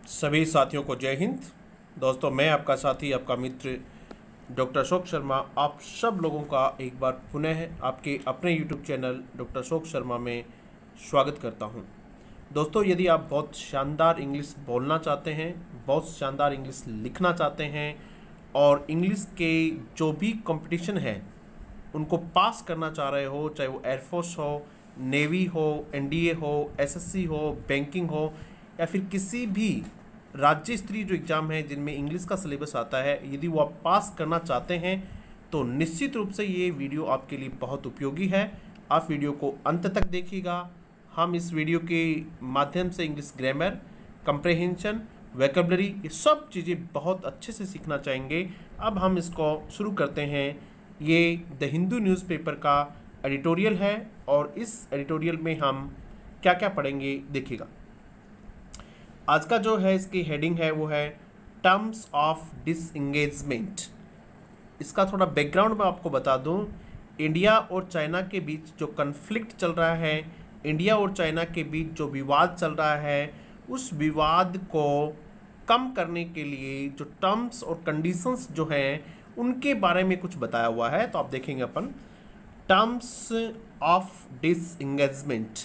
सभी साथियों को जय हिंद। दोस्तों, मैं आपका साथी, आपका मित्र डॉक्टर अशोक शर्मा आप सब लोगों का एक बार पुनः आपके अपने YouTube channel doctor Ashok Sharma में स्वागत करता हूं। दोस्तों, यदि आप बहुत शानदार इंग्लिश बोलना चाहते हैं, बहुत शानदार इंग्लिश लिखना चाहते हैं और इंग्लिश के जो भी कंपटीशन है उनको पास करना चाह रहे हो, चाहे वो एयरफोर्स हो, नेवी हो, एनडीए हो, एसएससी हो, बैंकिंग हो या फिर किसी भी राज्य स्तरीय जो एग्ज़ाम है जिनमें इंग्लिश का सिलेबस आता है, यदि वो आप पास करना चाहते हैं तो निश्चित रूप से ये वीडियो आपके लिए बहुत उपयोगी है। आप वीडियो को अंत तक देखिएगा। हम इस वीडियो के माध्यम से इंग्लिश ग्रामर, कंप्रेहेंशन, वोकैबुलरी, ये सब चीज़ें बहुत अच्छे से सीखना चाहेंगे। अब हम इसको शुरू करते हैं। ये द हिंदू न्यूज़पेपर का एडिटोरियल है और इस एडिटोरियल में हम क्या क्या पढ़ेंगे देखिएगा। आज का जो है इसकी हेडिंग है वो है टर्म्स ऑफ डिसएंगेजमेंट। इसका थोड़ा बैकग्राउंड मैं आपको बता दूं। इंडिया और चाइना के बीच जो कन्फ्लिक्ट चल रहा है, इंडिया और चाइना के बीच जो विवाद चल रहा है, उस विवाद को कम करने के लिए जो टर्म्स और कंडीशंस जो हैं उनके बारे में कुछ बताया हुआ है। तो आप देखेंगे अपन टर्म्स ऑफ डिसएंगेजमेंट।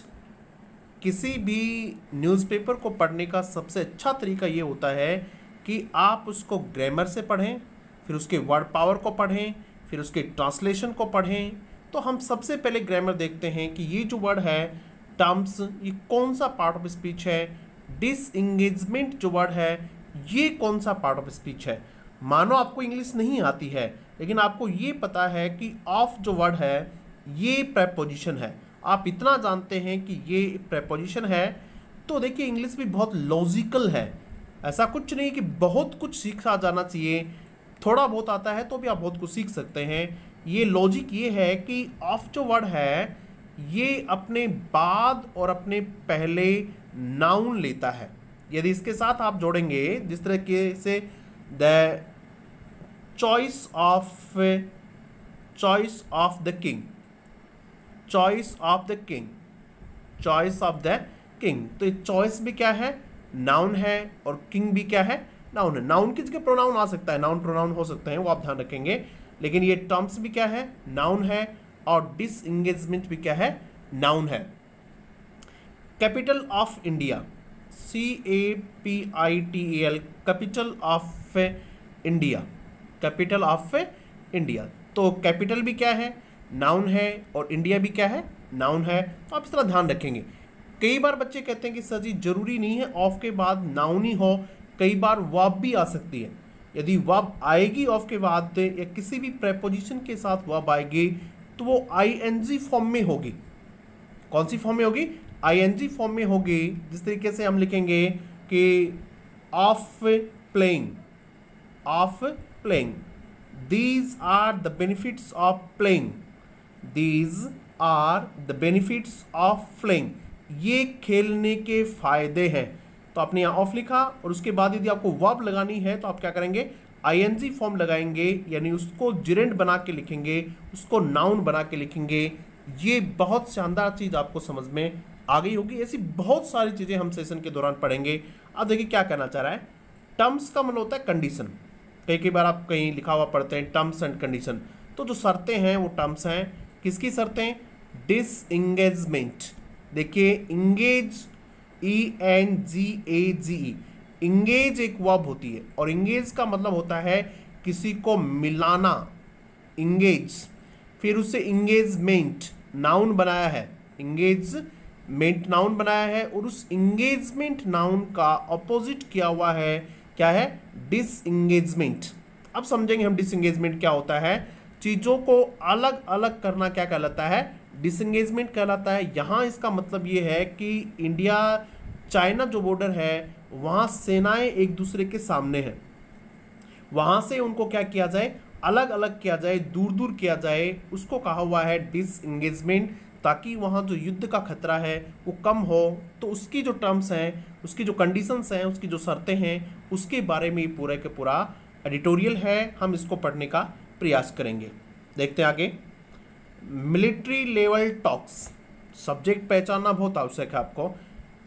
किसी भी न्यूज़पेपर को पढ़ने का सबसे अच्छा तरीका ये होता है कि आप उसको ग्रामर से पढ़ें, फिर उसके वर्ड पावर को पढ़ें, फिर उसके ट्रांसलेशन को पढ़ें। तो हम सबसे पहले ग्रामर देखते हैं कि ये जो वर्ड है टर्म्स, ये कौन सा पार्ट ऑफ स्पीच है। डिसएंगेजमेंट जो वर्ड है ये कौन सा पार्ट ऑफ स्पीच है। मानो आपको इंग्लिश नहीं आती है लेकिन आपको ये पता है कि ऑफ जो वर्ड है ये प्रेपोजिशन है, आप इतना जानते हैं कि ये प्रेपोजिशन है, तो देखिए इंग्लिश भी बहुत लॉजिकल है। ऐसा कुछ नहीं कि बहुत कुछ सीखा जाना चाहिए, थोड़ा बहुत आता है तो भी आप बहुत कुछ सीख सकते हैं। ये लॉजिक ये है कि ऑफ जो वर्ड है ये अपने बाद और अपने पहले नाउन लेता है। यदि इसके साथ आप जोड़ेंगे जिस तरीके से the choice of the king, choice of the king, choice of the king, तो ये चॉइस भी क्या है, नाउन है, और किंग भी क्या है, नाउन है। नाउन की जगह प्रोनाउन आ सकता है, नाउन प्रोनाउन हो सकते हैं, वो आप ध्यान रखेंगे। लेकिन ये टर्म्स भी क्या है, नाउन है, और डिसएंगेजमेंट भी क्या है, नाउन है। Capital of India, CAPITAL, capital of India, capital of India. तो कैपिटल भी क्या है, नाउन है, और इंडिया भी क्या है, नाउन है। तो आप इस तरह ध्यान रखेंगे। कई बार बच्चे कहते हैं कि सर जी जरूरी नहीं है ऑफ के बाद नाउन ही हो, कई बार वर्ब भी आ सकती है। यदि वर्ब आएगी ऑफ के बाद या किसी भी प्रेपोजिशन के साथ वर्ब आएगी तो वो ING फॉर्म में होगी। कौन सी फॉर्म में होगी, ING फॉर्म में होगी। जिस तरीके से हम लिखेंगे कि of playing, of playing, these are the benefits of playing, these are the benefits of playing, ये खेलने के फायदे हैं। तो आपने यहाँ ऑफ लिखा और उसके बाद यदि आपको वर्ब लगानी है तो आप क्या करेंगे, ING फॉर्म लगाएंगे, यानी उसको जिरेंड बना के लिखेंगे, उसको नाउन बना के लिखेंगे। ये बहुत शानदार चीज़ आपको समझ में आ गई होगी। ऐसी बहुत सारी चीज़ें हम सेशन के दौरान पढ़ेंगे। अब देखिए क्या कहना चाह रहा है। टर्म्स का मतलब होता है कंडीशन। कई बार आप कहीं लिखा हुआ पढ़ते हैं टर्म्स एंड कंडीशन, तो जो शर्तें हैं वो टर्म्स हैं। किसकी शर्तें, डिसएंगेजमेंट। देखिए इंगेज, ENGAGE, इंगेज एक वर्ब होती है और इंगेज का मतलब होता है किसी को मिलाना, इंगेज। फिर उससे इंगेजमेंट नाउन बनाया है, इंगेजमेंट नाउन बनाया है, और उस इंगेजमेंट नाउन का अपोजिट किया हुआ है क्या है, डिसएंगेजमेंट। अब समझेंगे हम डिसएंगेजमेंट क्या होता है। चीज़ों को अलग अलग करना क्या कहलाता है, डिसएंगेजमेंट कहलाता है। यहाँ इसका मतलब ये है कि इंडिया चाइना जो बॉर्डर है वहाँ सेनाएं एक दूसरे के सामने हैं, वहाँ से उनको क्या किया जाए, अलग अलग किया जाए, दूर दूर किया जाए, उसको कहा हुआ है डिसएंगेजमेंट, ताकि वहाँ जो युद्ध का खतरा है वो कम हो। तो उसकी जो टर्म्स हैं, उसकी जो कंडीशंस हैं, उसकी जो शर्तें हैं, उसके बारे में पूरा के पूरा एडिटोरियल है। हम इसको पढ़ने का प्रयास करेंगे। देखते हैं आगे। मिलिट्री लेवल टॉक्स, सब्जेक्ट पहचानना बहुत आवश्यक है आपको।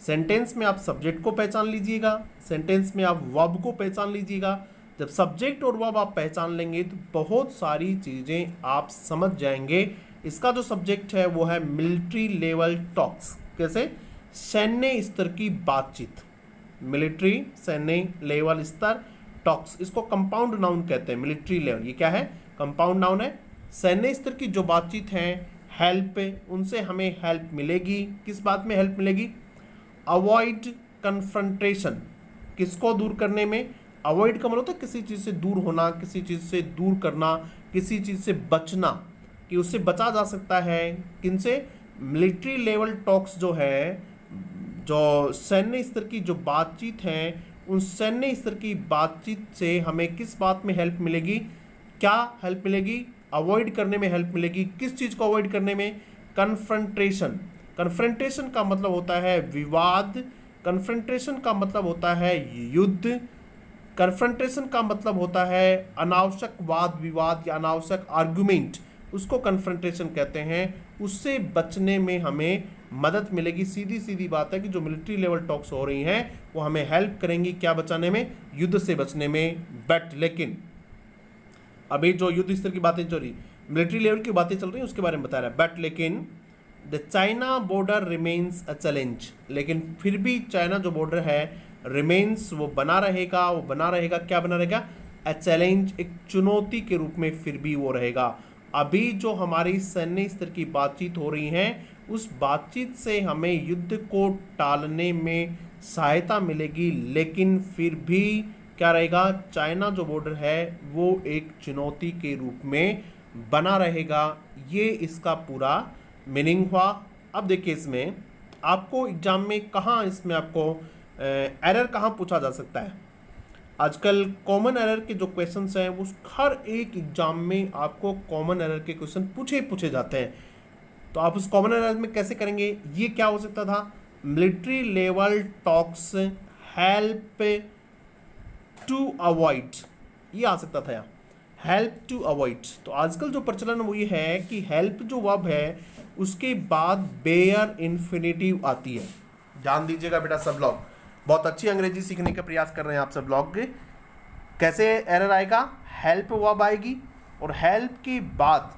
सेंटेंस में आप सब्जेक्ट को पहचान लीजिएगा, सेंटेंस में आप वर्ब को पहचान लीजिएगा। जब सब्जेक्ट और वर्ब आप पहचान लेंगे तो बहुत सारी चीज़ें आप समझ जाएंगे। इसका जो सब्जेक्ट है वो है मिलिट्री लेवल टॉक्स। कैसे? सैन्य स्तर की बातचीत। मिलिट्री सैन्य लेवल स्तर टॉक्स, इसको कंपाउंड नाउन कहते हैं। मिलिट्री लेवल ये क्या है? कंपाउंड नाउन है। सैन्य स्तर की जो बातचीत है, हेल्प, उनसे हमें हेल्प मिलेगी। किस बात में हेल्प मिलेगी? अवॉइड कन्फ्रंटेशन, किसको दूर करने में? अवॉइड का मतलब होता है किसी चीज़ से दूर होना, किसी चीज़ से दूर करना, किसी चीज़ से बचना, कि उससे बचा जा सकता है। किनसे? मिलिट्री लेवल टॉक्स जो है, जो सैन्य स्तर की जो बातचीत है, उन सैन्य स्तर की बातचीत से हमें किस बात में हेल्प मिलेगी? क्या हेल्प मिलेगी? अवॉइड करने में हेल्प मिलेगी। किस चीज़ को अवॉइड करने में? कन्फ्रंटेशन। कन्फ्रंटेशन का मतलब होता है विवाद, कन्फ्रंटेशन का मतलब होता है युद्ध, कन्फ्रंटेशन का मतलब होता है अनावश्यक वाद विवाद या अनावश्यक आर्गुमेंट, उसको कन्फ्रंटेशन कहते हैं। उससे बचने में हमें मदद मिलेगी। सीधी सीधी बात है कि जो मिलिट्री लेवल टॉक्स हो रही हैं वो हमें हेल्प करेंगी क्या बचाने में? युद्ध से बचने में। बट लेकिन अभी जो युद्ध स्तर की बातें चल रही, मिलिट्री लेवल की बातें चल रही हैं, उसके बारे में बता रहा है। बट लेकिन the China border remains a challenge, लेकिन फिर भी चाइना जो बॉर्डर है रिमेन्स, वो बना रहेगा। वो बना रहेगा, क्या बना रहेगा? अ चैलेंज, एक चुनौती के रूप में फिर भी वो रहेगा। अभी जो हमारी सैन्य स्तर की बातचीत हो रही है, उस बातचीत से हमें युद्ध को टालने में सहायता मिलेगी, लेकिन फिर भी क्या रहेगा? चाइना जो बॉर्डर है वो एक चुनौती के रूप में बना रहेगा। ये इसका पूरा मीनिंग हुआ। अब देखिए इसमें आपको एग्जाम में कहाँ, इसमें आपको एरर कहाँ पूछा जा सकता है? आजकल कॉमन एरर के जो क्वेश्चंस हैं वो हर एक एग्जाम में आपको कॉमन एरर के क्वेश्चन पूछे जाते हैं। तो आप उस कॉमन एरर में कैसे करेंगे? ये क्या हो सकता था? Military level talks help to avoid, ये आ सकता था यहाँ, हेल्प टू अवॉइड। तो आजकल जो प्रचलन वो ये है कि हेल्प जो वर्ब है उसके बाद बेयर इन्फिनिटिव आती है। ध्यान दीजिएगा बेटा सब लोग, बहुत अच्छी अंग्रेजी सीखने का प्रयास कर रहे हैं आप सब लोग। कैसे एरर आएगा? हेल्प वर्ब आएगी और हेल्प के बाद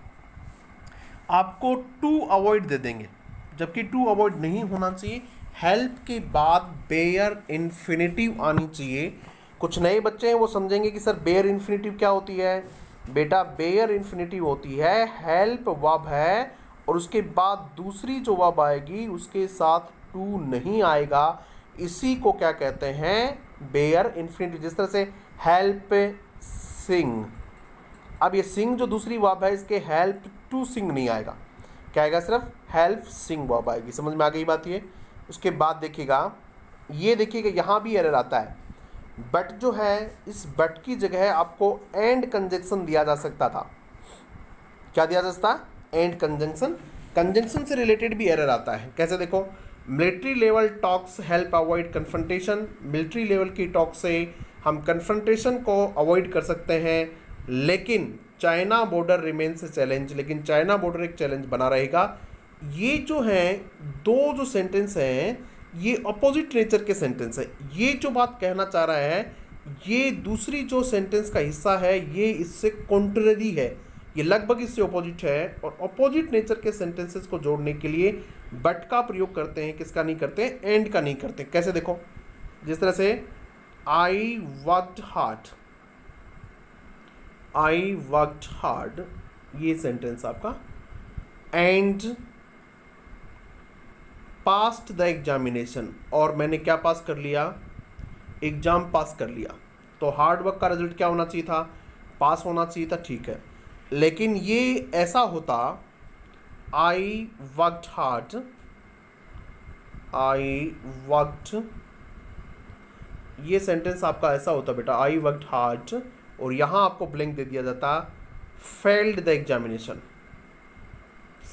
आपको टू अवॉइड दे देंगे, जबकि टू अवॉइड नहीं होना चाहिए। हेल्प के बाद बेयर इन्फिनिटिव आनी चाहिए। कुछ नए बच्चे हैं वो समझेंगे कि सर बेयर इन्फिनिटिव क्या होती है। बेटा बेयर इन्फिनिटिव होती है हेल्प वर्ब है और उसके बाद दूसरी जो वर्ब आएगी उसके साथ टू नहीं आएगा, इसी को क्या कहते हैं? Bare infinitive. जिस तरह से हेल्प सिंग, अब ये सिंग जो दूसरी वर्ब है इसके हेल्प टू सिंग नहीं आएगा, क्या आएगा? सिर्फ हेल्प सिंग वर्ब आएगी। समझ में आ गई बात ये? उसके बाद देखिएगा, ये देखिएगा यहाँ भी एरर आता है। बट जो है, इस बट की जगह आपको एंड कंजंक्शन दिया जा सकता था। क्या दिया जा सकता? And conjunction. कंजंक्शन से रिलेटेड भी एरर आता है। कैसे? देखो, military level talks help avoid confrontation. Military level की टॉक से हम कन्फ्रंटेशन को अवॉइड कर सकते हैं, लेकिन China border remains a challenge, लेकिन चाइना बॉर्डर एक चैलेंज बना रहेगा। ये जो है दो जो सेंटेंस हैं ये अपोजिट नेचर के सेंटेंस है। ये जो बात कहना चाह रहा है, ये दूसरी जो सेंटेंस का हिस्सा है ये इससे कॉन्ट्ररी है, ये लगभग इससे अपोजिट है। और अपोजिट नेचर के सेंटेंसेस को जोड़ने के लिए बट का प्रयोग करते हैं। किसका नहीं करते? एंड का नहीं करते। कैसे? देखो, जिस तरह से I worked hard, I worked hard, ये सेंटेंस आपका, एंड पास्ड द एग्जामिनेशन, और मैंने क्या पास कर लिया? एग्जाम पास कर लिया। तो हार्ड वर्क का रिजल्ट क्या होना चाहिए था? पास होना चाहिए था, ठीक है। लेकिन ये ऐसा होता, I worked hard, I worked, ये सेंटेंस आपका ऐसा होता बेटा, आई वर्कड हार्ड, और यहाँ आपको ब्लैंक दे दिया जाता failed the examination,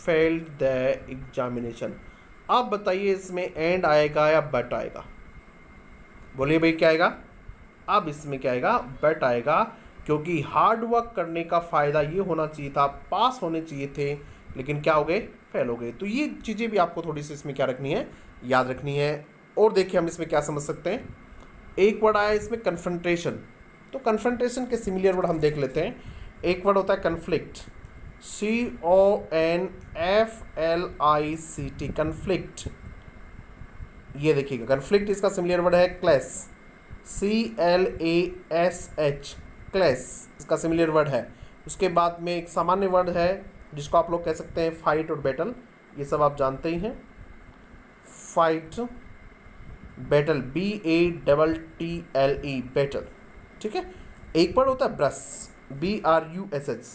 failed the examination. अब बताइए इसमें एंड आएगा या बट आएगा? बोलिए भाई क्या आएगा? अब इसमें क्या आएगा? बट आएगा, क्योंकि हार्ड वर्क करने का फ़ायदा ये होना चाहिए था, पास होने चाहिए थे, लेकिन क्या हो गए? फेल हो गए। तो ये चीज़ें भी आपको थोड़ी सी इसमें क्या रखनी है? याद रखनी है। और देखिए हम इसमें क्या समझ सकते हैं। एक वर्ड आया इसमें कन्फ्रंटेशन, तो कन्फ्रंटेशन के सिमिलर वर्ड हम देख लेते हैं। एक वर्ड होता है कन्फ्लिक्ट, CONFLICT, कन्फ्लिक्ट। ये देखिएगा कन्फ्लिक्ट इसका सिमिलर वर्ड है क्लैश, CLASH, क्लैश इसका सिमिलर वर्ड है। उसके बाद में एक सामान्य वर्ड है जिसको आप लोग कह सकते हैं फाइट और बैटल, ये सब आप जानते ही हैं। फाइट, बैटल, BATTLE, बैटल, ठीक है। एक वर्ड होता है ब्रश, BRUSH,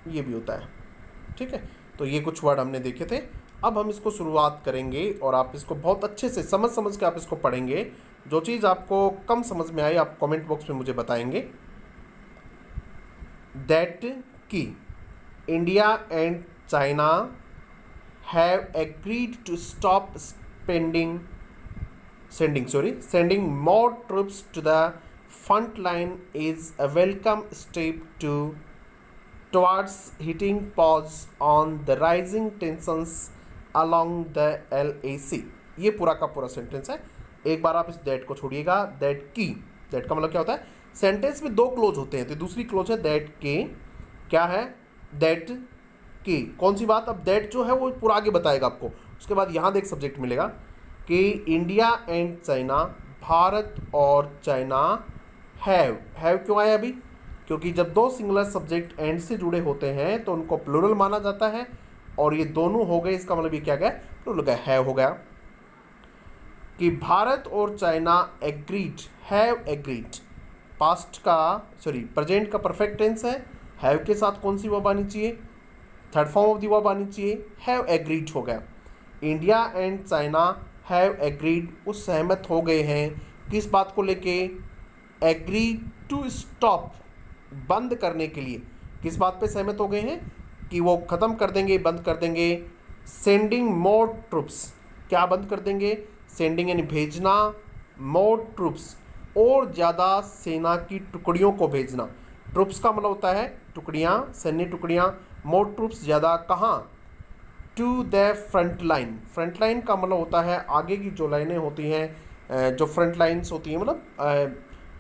ये भी होता है, ठीक है। तो ये कुछ वर्ड हमने देखे थे। अब हम इसको शुरुआत करेंगे और आप इसको बहुत अच्छे से समझ के आप इसको पढ़ेंगे। जो चीज़ आपको कम समझ में आई आप कमेंट बॉक्स में मुझे बताएंगे। दैट की India and China have agreed to stop sending more troops to the front line is a welcome step towards hitting pause on the rising tensions along the LAC। ये पूरा का पूरा sentence है। एक बार आप इस दैट को छोड़िएगा। दैट का मतलब क्या होता है, सेंटेंस में दो क्लोज होते हैं, तो दूसरी क्लोज है दैट के, क्या है, दैट कि कौन सी बात। अब दैट जो है वो पूरा आगे बताएगा आपको। उसके बाद यहाँ देख सब्जेक्ट मिलेगा कि इंडिया एंड चाइना, भारत और चाइना, हैव क्यों आया अभी, क्योंकि जब दो सिंगुलर सब्जेक्ट एंड से जुड़े होते हैं तो उनको प्लूरल माना जाता है, और ये दोनों हो गए, इसका मतलब ये क्या गया, प्लूरल गया, हैव हो गया। कि भारत और China agreed, have agreed, past का प्रेजेंट का परफेक्ट टेंस है, हैव के साथ कौन सी वर्ब आनी चाहिए, third form of the verb आनी चाहिए, हैव एग्रीड हो गया। India and China have agreed, वो सहमत हो गए हैं किस बात को लेके, एग्री टू स्टॉप, बंद करने के लिए। किस बात पे सहमत हो गए हैं कि वो ख़त्म कर देंगे, बंद कर देंगे। सेंडिंग मोर ट्रूप्स, क्या बंद कर देंगे, सेंडिंग यानी भेजना, मोर ट्रूप्स, और ज़्यादा सेना की टुकड़ियों को भेजना। ट्रूप्स का मतलब होता है टुकड़ियाँ, सैन्य टुकड़ियाँ। मोर ट्रूप्स, ज़्यादा, कहाँ, to the front line. Front line का मतलब होता है आगे की जो लाइनें होती हैं, जो फ्रंट लाइन्स होती हैं, मतलब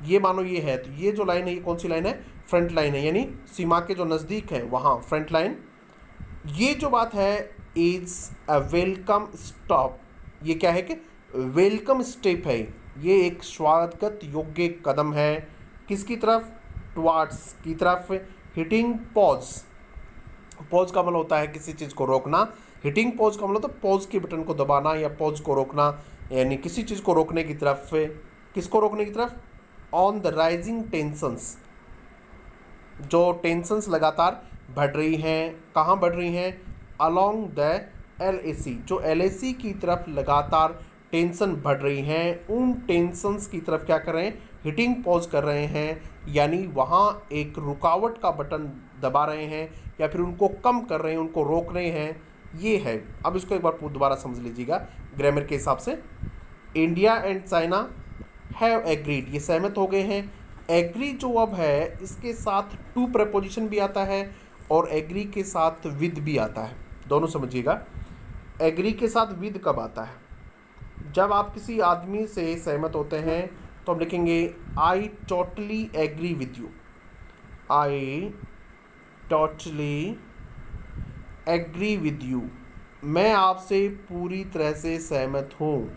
ये मानो ये है, तो ये जो लाइन है ये कौन सी लाइन है, फ्रंट लाइन है, यानी सीमा के जो नज़दीक है वहाँ फ्रंट लाइन। ये जो बात है इज़ अ वेलकम स्टॉप, ये क्या है कि वेलकम स्टेप है, ये एक स्वागत योग्य कदम है। किसकी तरफ, टुवार्ड्स की तरफ। हिटिंग पॉज, पॉज का मतलब होता है किसी चीज़ को रोकना। हिटिंग पॉज का मतलब तो पॉज के बटन को दबाना या पॉज को रोकना, यानी किसी चीज़ को रोकने की तरफ। किसको रोकने की तरफ, ऑन द राइजिंग टेंशंस, जो टेंशंस लगातार बढ़ रही हैं, कहाँ बढ़ रही हैं, अलोंग द LAC, जो LAC की तरफ लगातार टेंशन बढ़ रही हैं, उन टेंशंस की तरफ क्या कर रहे हैं, हिटिंग पॉज कर रहे हैं, यानी वहाँ एक रुकावट का बटन दबा रहे हैं या फिर उनको कम कर रहे हैं, उनको रोक रहे हैं, ये है। अब इसको एक बार दोबारा समझ लीजिएगा ग्रामर के हिसाब से। India and China have agreed, ये सहमत हो गए हैं। एग्री जो अब है इसके साथ टू प्रपोजिशन भी आता है और एग्री के साथ विद भी आता है, दोनों समझिएगा। एग्री के साथ विद कब आता है, जब आप किसी आदमी से सहमत होते हैं तो हम लिखेंगे I totally agree with you, I totally agree with you, मैं आपसे पूरी तरह से सहमत हूँ।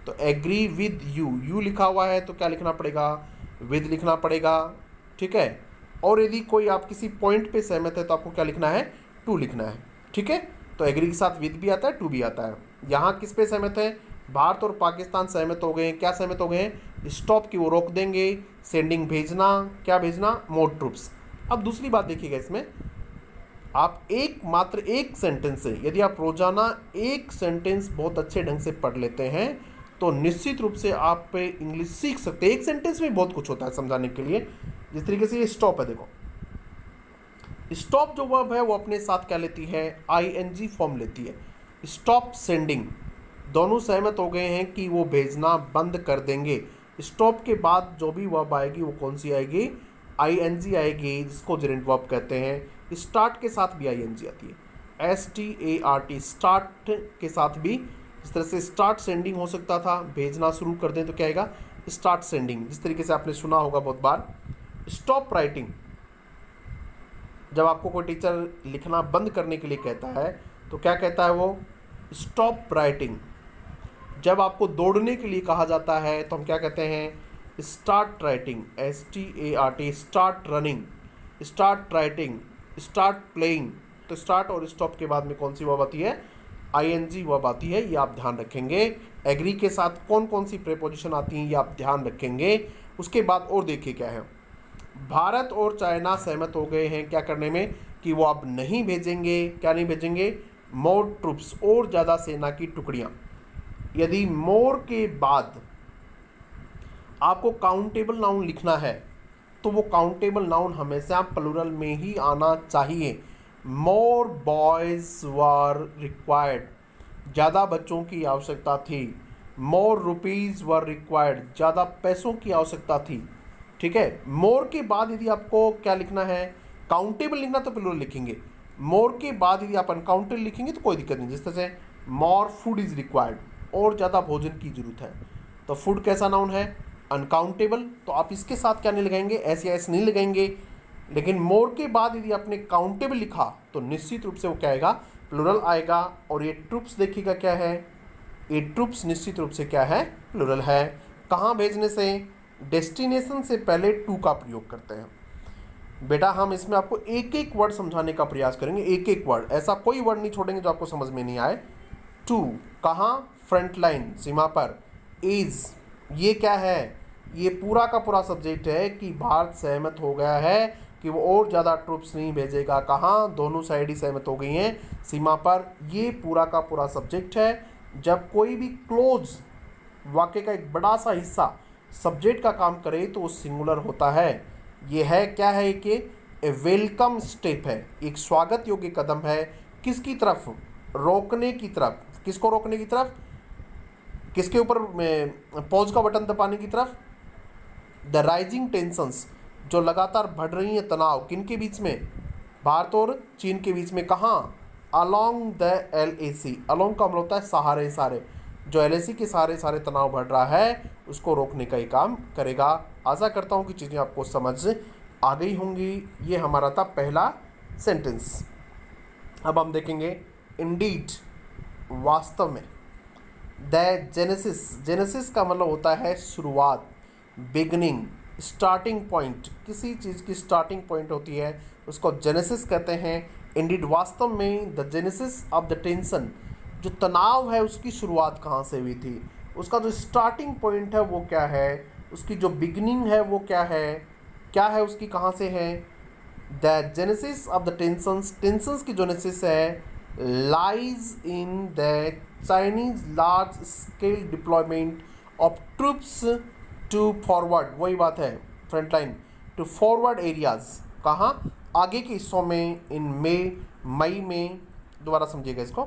तो एग्री विद यू, यू लिखा हुआ है तो क्या लिखना पड़ेगा, विद लिखना पड़ेगा, ठीक है। और यदि कोई आप किसी पॉइंट पे सहमत है तो आपको क्या लिखना है, टू लिखना है, ठीक है। तो एग्री के साथ विद भी आता है, टू भी आता है। यहाँ किस पे सहमत है, भारत और पाकिस्तान सहमत हो गए हैं, क्या सहमत हो गए हैं, स्टॉप की वो रोक देंगे, सेंडिंग भेजना, क्या भेजना, मोर ट्रूप्स। अब दूसरी बात देखिएगा इसमें, आप मात्र एक सेंटेंस से, यदि आप रोजाना एक सेंटेंस बहुत अच्छे ढंग से पढ़ लेते हैं तो निश्चित रूप से आप इंग्लिश सीख सकते हैं। एक सेंटेंस में बहुत कुछ होता है समझाने के लिए। जिस तरीके से ये स्टॉप है, देखो स्टॉप जो वर्ब है वो अपने साथ क्या लेती है, ING फॉर्म लेती है। स्टॉप सेंडिंग, दोनों सहमत हो गए हैं कि वो भेजना बंद कर देंगे। स्टॉप के बाद जो भी वर्ब आएगी वो कौन सी आएगी, ING आएगी, जिसको जेरेंट वर्ब कहते हैं। स्टार्ट के साथ भी ING आती है। START, स्टार्ट के साथ भी जिस तरह से स्टार्ट सेंडिंग हो सकता था, भेजना शुरू कर दें तो क्या आएगा, स्टार्ट सेंडिंग। जिस तरीके से आपने सुना होगा बहुत बार। स्टॉप राइटिंग, जब आपको कोई टीचर लिखना बंद करने के लिए कहता है तो क्या कहता है वो, स्टॉप राइटिंग। जब आपको दौड़ने के लिए कहा जाता है तो हम क्या कहते हैं, start writing, START, start running, start writing, start playing. तो स्टार्ट और स्टॉप के बाद में कौन सी वर्ब आती है, ING वर्ब आती है, ये आप ध्यान रखेंगे। एग्री के साथ कौन कौन सी प्रीपोजिशन आती हैं ये आप ध्यान रखेंगे। उसके बाद और देखिए क्या है, भारत और चाइना सहमत हो गए हैं क्या करने में, कि वो अब नहीं भेजेंगे, क्या नहीं भेजेंगे, मोर ट्रूप्स, और ज़्यादा सेना की टुकड़ियाँ। यदि मोर के बाद आपको काउंटेबल नाउन लिखना है तो वो काउंटेबल नाउन हमेशा प्लूरल में ही आना चाहिए। मोर बॉयज़ वर रिक्वायर्ड, ज़्यादा बच्चों की आवश्यकता थी। मोर रुपीज़ वर रिक्वायर्ड, ज़्यादा पैसों की आवश्यकता थी। ठीक है, मोर के बाद यदि आपको क्या लिखना है, काउंटेबल लिखना तो प्लूरल लिखेंगे। मोर के बाद यदि आप अनकाउंटेबल लिखेंगे तो कोई दिक्कत नहीं। जिस तरह से मोर फूड इज़ रिक्वायर्ड, और ज़्यादा भोजन की जरूरत है, तो फूड कैसा नाउन है, अनकाउंटेबल। तो आप इसके साथ क्या नहीं लगाएंगे, एस या एस नहीं लगाएंगे। लेकिन मोर के बाद यदि आपने काउंटेबल लिखा तो निश्चित रूप से वो क्या आएगा, प्लूरल आएगा। और ये ट्रूप्स देखिएगा क्या है, ये ट्रूप्स निश्चित रूप से क्या है, प्लूरल है। कहाँ भेजने से, डेस्टिनेशन से पहले टू का प्रयोग करते हैं। बेटा हम इसमें आपको एक एक वर्ड समझाने का प्रयास करेंगे, एक एक वर्ड, ऐसा कोई वर्ड नहीं छोड़ेंगे जो आपको समझ में नहीं आए। टू कहाँ, फ्रंट लाइन, सीमा पर। इज, ये क्या है, ये पूरा का पूरा सब्जेक्ट है कि भारत सहमत हो गया है कि वो और ज़्यादा ट्रूप्स नहीं भेजेगा। कहाँ, दोनों साइड ही सहमत हो गई हैं, सीमा पर। ये पूरा का पूरा सब्जेक्ट है। जब कोई भी क्लोज वाक्य का एक बड़ा सा हिस्सा सब्जेक्ट का काम करे तो वो सिंगुलर होता है। ये है क्या है कि ए वेलकम स्टेप है, एक स्वागत योग्य कदम है। किसकी तरफ, रोकने की तरफ। किसको रोकने की तरफ, किसके ऊपर पॉज का बटन दबाने की तरफ। द राइजिंग टेंशंस, जो लगातार बढ़ रही हैं तनाव, किनके बीच में, भारत और चीन के बीच में। कहाँ, अलोंग द LAC, अलोंग का मतलब होता है सहारे सारे, जो LAC के सहारे सारे तनाव बढ़ रहा है उसको रोकने का ही काम करेगा। आशा करता हूँ कि चीज़ें आपको समझ आ गई होंगी। ये हमारा था पहला सेंटेंस। अब हम देखेंगे इंडीड, वास्तव में। द जेनेसिस, जेनेसिस का मतलब होता है शुरुआत, बिगनिंग, स्टार्टिंग पॉइंट। किसी चीज़ की स्टार्टिंग पॉइंट होती है उसको जेनेसिस कहते हैं। इंडीड, वास्तव में। The genesis of the tension, जो तनाव है उसकी शुरुआत कहाँ से हुई थी, उसका जो स्टार्टिंग पॉइंट है वो क्या है, उसकी जो बिगनिंग है वो क्या है उसकी, कहाँ से है। The genesis of the tensions, tensions की जेनेसिस है, lies in the Chinese large scale deployment of troops to forward, वही बात है, front line, to forward areas. कहाँ, आगे के हिस्सों में। इन मई में, दोबारा समझिएगा इसको।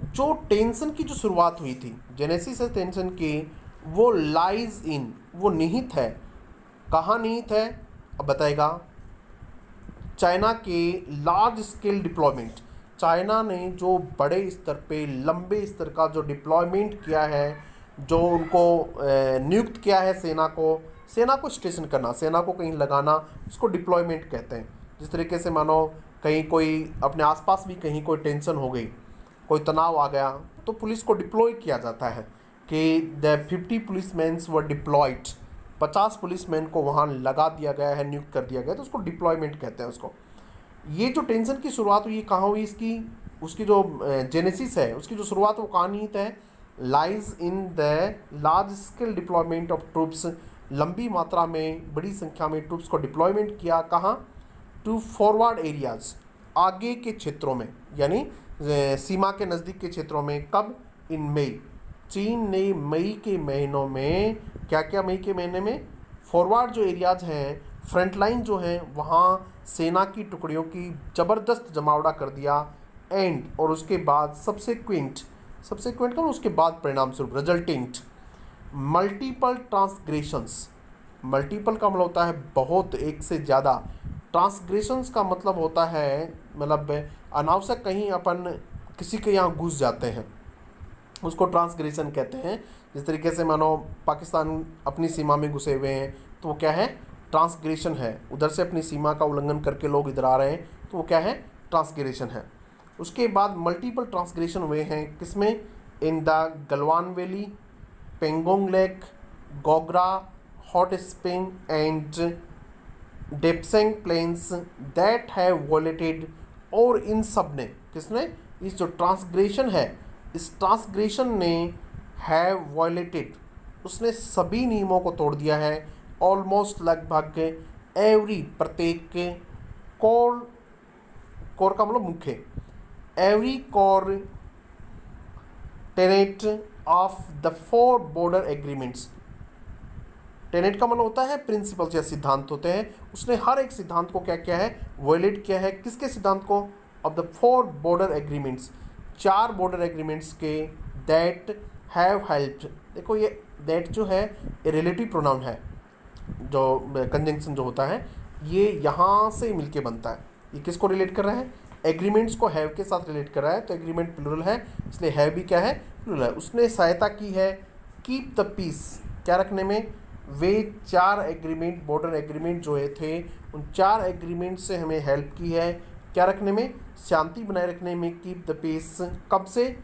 जो टेंशन की जो शुरुआत हुई थी, जेनेसिस है टेंशन की, वो लाइज इन, वो निहित है। कहाँ निहित है, अब बताएगा। चाइना के लार्ज स्केल डिप्लॉयमेंट, चाइना ने जो बड़े स्तर पे, लंबे स्तर का जो डिप्लॉयमेंट किया है, जो उनको नियुक्त किया है सेना को स्टेशन करना, सेना को कहीं लगाना, उसको डिप्लॉयमेंट कहते हैं। जिस तरीके से मानो कहीं कोई अपने आसपास भी कहीं कोई टेंशन हो गई, कोई तनाव आ गया, तो पुलिस को डिप्लॉय किया जाता है कि द 50 पुलिसमैन्स वर डिप्लॉयड, 50 पुलिसमैन को वहाँ लगा दिया गया है, नियुक्त कर दिया गया, तो उसको डिप्लॉयमेंट कहते हैं उसको। ये जो टेंशन की शुरुआत हुई कहाँ हुई, उसकी जो जेनेसिस है, उसकी जो शुरुआत वो कहाँ निहित है, lies in the large scale deployment of troops, लंबी मात्रा में, बड़ी संख्या में ट्रूप्स को डिप्लॉयमेंट किया। कहाँ, टू फॉरवर्ड एरियाज, आगे के क्षेत्रों में, यानी सीमा के नज़दीक के क्षेत्रों में। कब, इन मई, चीन ने मई के महीनों में क्या क्या, मई के महीने में फॉरवर्ड जो एरियाज हैं, फ्रंट लाइन जो हैं, वहाँ सेना की टुकड़ियों की ज़बरदस्त जमावड़ा कर दिया। एंड, और उसके बाद सब्सिक्वेंट का उसके बाद परिणाम स्वरूप, रिजल्टेंट मल्टीपल ट्रांसग्रेशंस, मल्टीपल का मतलब होता है बहुत, एक से ज़्यादा। ट्रांसग्रेशंस का मतलब होता है मतलब अनावश्यक कहीं अपन किसी के यहाँ घुस जाते हैं, उसको ट्रांसग्रेशन कहते हैं। जिस तरीके से मानो पाकिस्तान अपनी सीमा में घुसे हुए हैं तो वो क्या है, ट्रांसग्रेशन है। उधर से अपनी सीमा का उल्लंघन करके लोग इधर आ रहे हैं तो वो क्या है, ट्रांसग्रेशन है। उसके बाद मल्टीपल ट्रांसग्रेशन हुए हैं किसमें, in the Galwan valley, Pangong lake, Gogra hot spring and Depsang plains that have violated. और इन सब ने, किसने, इस जो ट्रांसग्रेशन है, इस ट्रांसग्रेशन ने हैव वॉयलेटेड, उसने सभी नियमों को तोड़ दिया है। ऑलमोस्ट लगभग एवरी, प्रत्येक, कोर, कोर का मतलब मुख्य, every core Tenet of the 4 border agreements. Tenet का मतलब होता है प्रिंसिपल्स या सिद्धांत होते हैं। उसने हर एक सिद्धांत को क्या किया है, वॉयलेट किया है। किसके सिद्धांत को, of the 4 border agreements, 4 border agreements के, दैट हैव हेल्प्ड। देखो ये दैट जो है ये रिलेटिव प्रोनाउन है, जो कंजंक्शन जो होता है ये यहाँ से मिलके बनता है। ये किसको रिलेट कर रहा है, एग्रीमेंट्स को हैव के साथ रिलेट कर रहा है, तो एग्रीमेंट प्लूरल है इसलिए हैव भी क्या है, प्लूरल है। उसने सहायता की है कीप द पीस, क्या रखने में, वे 4 एग्रीमेंट, बॉर्डर एग्रीमेंट जो थे उन 4 एग्रीमेंट से हमें हेल्प की है, क्या रखने में, शांति बनाए रखने में, कीप द पीस। कब से,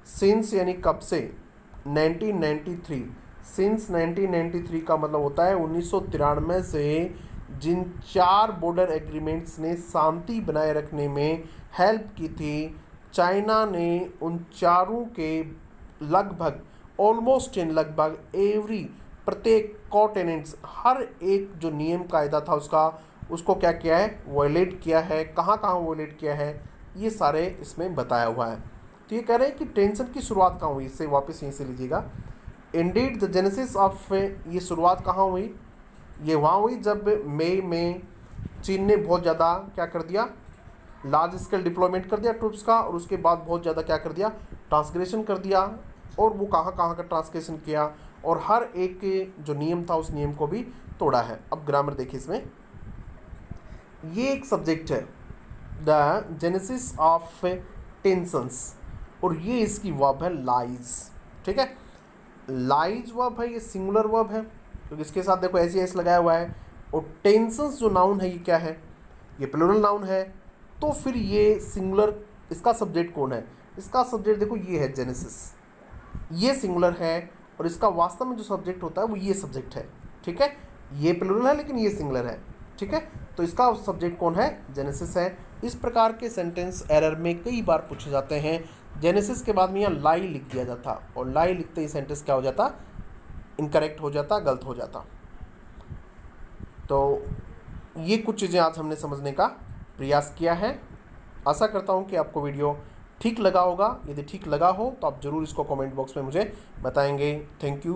सिंस यानी कब से, 1993, सिंस 1993 का मतलब होता है 1993 से जिन 4 बॉर्डर एग्रीमेंट्स ने शांति बनाए रखने में हेल्प की थी, चाइना ने उन चारों के लगभग, ऑलमोस्ट इन, लगभग एवरी, प्रत्येक कोटेनेंट्स, हर एक जो नियम कायदा था उसका, उसको क्या किया है, वॉयलेट किया है। कहाँ कहाँ वॉयलेट किया है ये सारे इसमें बताया हुआ है। तो ये कह रहे हैं कि टेंशन की शुरुआत कहाँ हुई, इससे वापस यहीं से लीजिएगा। इंडीड द जेनेसिस ऑफ, ये शुरुआत कहाँ हुई, ये वहाँ हुई जब मई में चीन ने बहुत ज़्यादा क्या कर दिया, लार्ज स्केल डिप्लॉयमेंट कर दिया ट्रूप्स का, और उसके बाद बहुत ज़्यादा क्या कर दिया, ट्रांसग्रेशन कर दिया। और वो कहाँ कहाँ का ट्रांसग्रेशन किया और हर एक जो नियम था उस नियम को भी तोड़ा है। अब ग्रामर देखिए, इसमें ये एक सब्जेक्ट है द जेनेसिस ऑफ टेंशंस, और ये इसकी वर्ब है लाइज। ठीक है, लाइज वर्ब है, ये सिंगुलर वर्ब है तो इसके साथ देखो ऐसी एस लगाया हुआ है। और टेंशंस जो नाउन है ये क्या है, ये प्लूरल नाउन है, तो फिर ये सिंगुलर, इसका सब्जेक्ट कौन है, इसका सब्जेक्ट देखो ये है जेनेसिस, ये सिंगुलर है, और इसका वास्तव में जो सब्जेक्ट होता है वो ये सब्जेक्ट है। ठीक है, ये प्लूरल है लेकिन ये सिंगुलर है। ठीक है, तो इसका सब्जेक्ट कौन है, जेनेसिस है। इस प्रकार के सेंटेंस एरर में कई बार पूछे जाते हैं। जेनेसिस के बाद में यहाँ लाई लिख दिया जाता, और लाई लिखते ही सेंटेंस क्या हो जाता, इनकरेक्ट हो जाता, गलत हो जाता। तो ये कुछ चीज़ें आज हमने समझने का प्रयास किया है। आशा करता हूँ कि आपको वीडियो ठीक लगा होगा। यदि ठीक लगा हो तो आप ज़रूर इसको कमेंट बॉक्स में मुझे बताएंगे। Thank you.